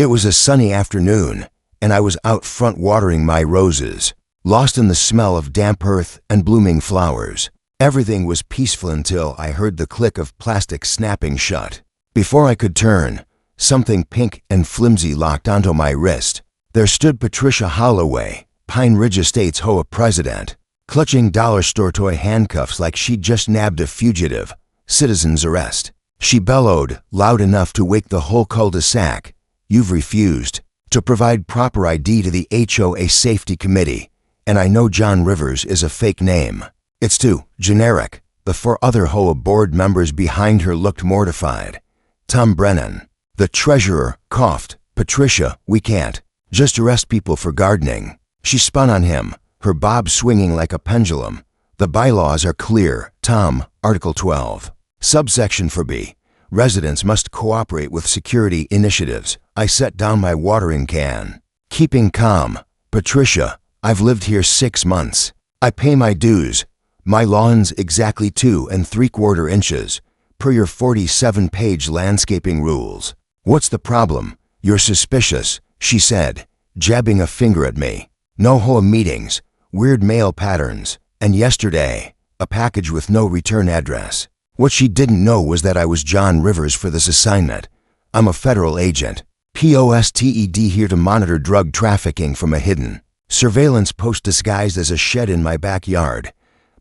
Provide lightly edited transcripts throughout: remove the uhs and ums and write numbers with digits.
It was a sunny afternoon, and I was out front watering my roses, lost in the smell of damp earth and blooming flowers. Everything was peaceful until I heard the click of plastic snapping shut. Before I could turn, something pink and flimsy locked onto my wrist. There stood Patricia Holloway, Pine Ridge Estates HOA president, clutching dollar store toy handcuffs like she'd just nabbed a fugitive. Citizen's arrest. She bellowed, loud enough to wake the whole cul-de-sac. You've refused to provide proper ID to the HOA Safety Committee, and I know John Rivers is a fake name. It's too generic. The 4 other HOA board members behind her looked mortified. Tom Brennan, the treasurer, coughed. Patricia, we can't just arrest people for gardening. She spun on him, her bob swinging like a pendulum. The bylaws are clear. Tom, Article 12. Subsection 4B. Residents must cooperate with security initiatives. I set down my watering can. Keeping calm. Patricia, I've lived here 6 months. I pay my dues. My lawn's exactly 2 3/4 inches, per your 47-page landscaping rules. What's the problem? You're suspicious, she said, jabbing a finger at me. No HOA meetings, weird mail patterns, and yesterday, a package with no return address. What she didn't know was that I was John Rivers for this assignment. I'm a federal agent, posted here to monitor drug trafficking from a hidden surveillance post disguised as a shed in my backyard.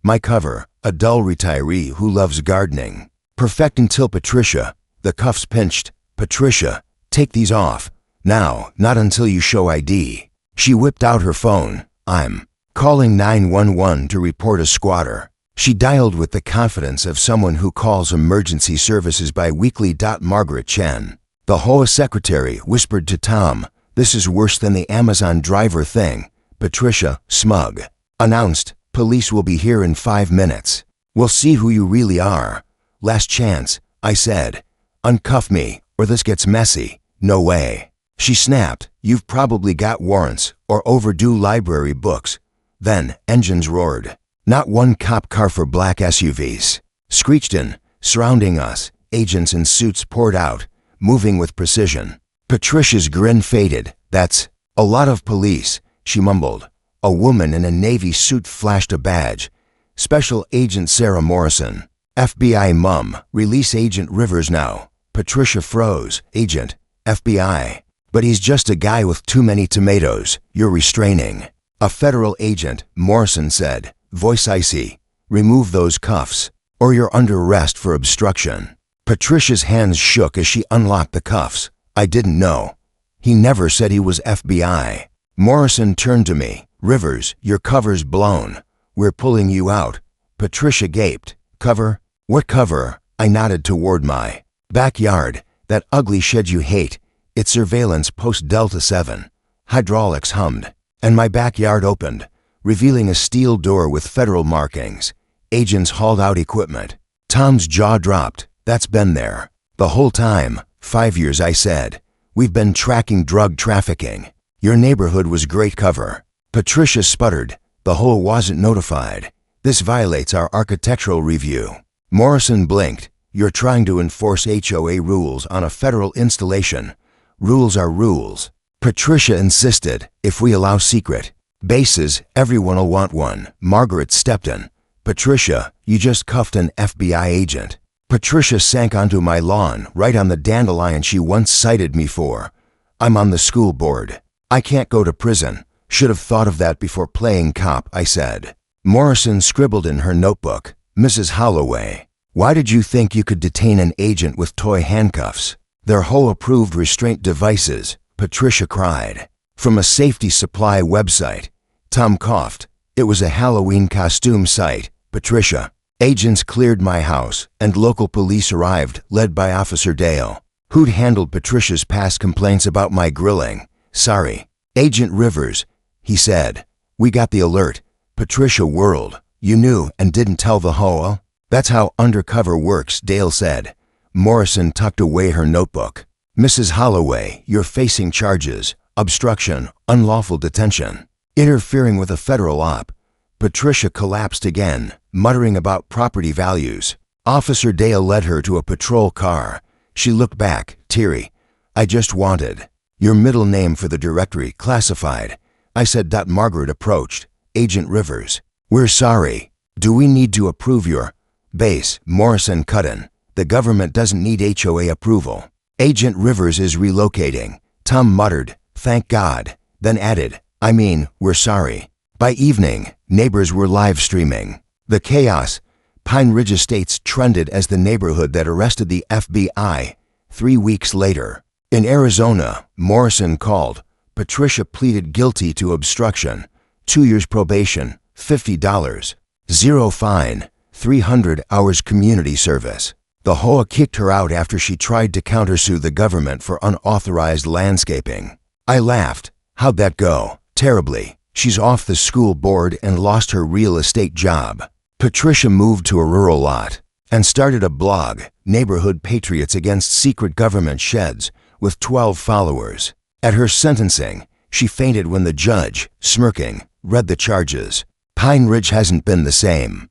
My cover, a dull retiree who loves gardening. Perfect until Patricia. The cuffs pinched. Patricia, take these off. Now, not until you show ID. She whipped out her phone. I'm calling 911 to report a squatter. She dialed with the confidence of someone who calls emergency services bi-weekly. Margaret Chen, the HOA secretary, whispered to Tom, "This is worse than the Amazon driver thing." Patricia, smug, announced, "Police will be here in 5 minutes. We'll see who you really are." "Last chance," I said. "Uncuff me, or this gets messy." "No way." She snapped, "You've probably got warrants or overdue library books." Then engines roared. Not one cop car for black SUVs. Screeched in, surrounding us. Agents in suits poured out, moving with precision. Patricia's grin faded. "That's a lot of police," she mumbled. A woman in a navy suit flashed a badge. "Special Agent Sarah Morrison." "FBI mum, release Agent Rivers now." Patricia froze. "Agent, FBI. But he's just a guy with too many tomatoes. You're restraining." "A federal agent," Morrison said, voice icy. "Remove those cuffs, or you're under arrest for obstruction." Patricia's hands shook as she unlocked the cuffs. "I didn't know. He never said he was FBI." Morrison turned to me. "Rivers, your cover's blown. We're pulling you out." Patricia gaped. "Cover? What cover?" I nodded toward my backyard. "That ugly shed you hate. It's surveillance post Delta 7. Hydraulics hummed, and my backyard opened, revealing a steel door with federal markings. Agents hauled out equipment. Tom's jaw dropped. "That's been there the whole time." 5 years, I said. "We've been tracking drug trafficking. Your neighborhood was great cover." Patricia sputtered. "The HOA wasn't notified. This violates our architectural review." Morrison blinked. "You're trying to enforce HOA rules on a federal installation. Rules are rules." Patricia insisted, "If we allow secret bases, everyone'll want one." Margaret stepped in. "Patricia, you just cuffed an FBI agent." Patricia sank onto my lawn, right on the dandelion she once cited me for. "I'm on the school board. I can't go to prison. Should have thought of that before playing cop," I said. Morrison scribbled in her notebook. "Mrs. Holloway, why did you think you could detain an agent with toy handcuffs? They're HOA-approved restraint devices," Patricia cried. "From a safety supply website." Tom coughed. "It was a Halloween costume site." Patricia, "Agents cleared my house, and local police arrived, led by Officer Dale, who'd handled Patricia's past complaints about my grilling." "Sorry, Agent Rivers," he said. "We got the alert." Patricia whirled. "You knew and didn't tell the HOA?" "That's how undercover works," Dale said. Morrison tucked away her notebook. "Mrs. Holloway, you're facing charges: obstruction, unlawful detention, interfering with a federal op." Patricia collapsed again, muttering about property values. Officer Dale led her to a patrol car. She looked back, teary. "I just wanted Your middle name for the directory, classified. I said. Margaret approached. Agent Rivers. We're sorry. Do we need to approve your base? Morrison cut in. The government doesn't need HOA approval. Agent Rivers is relocating. Tom muttered, thank God, then added, I mean, we're sorry. By evening, neighbors were live streaming. The chaos. Pine Ridge Estates trended as the neighborhood that arrested the FBI. 3 weeks later, in Arizona, Morrison called. Patricia pleaded guilty to obstruction. 2 years probation, $50. 0 fine, 300 hours community service. The HOA kicked her out after she tried to countersue the government for unauthorized landscaping. I laughed. How'd that go? Terribly. She's off the school board and lost her real estate job. Patricia moved to a rural lot and started a blog, Neighborhood Patriots Against Secret Government Sheds, with 12 followers. At her sentencing, she fainted when the judge, smirking, read the charges. Pine Ridge hasn't been the same.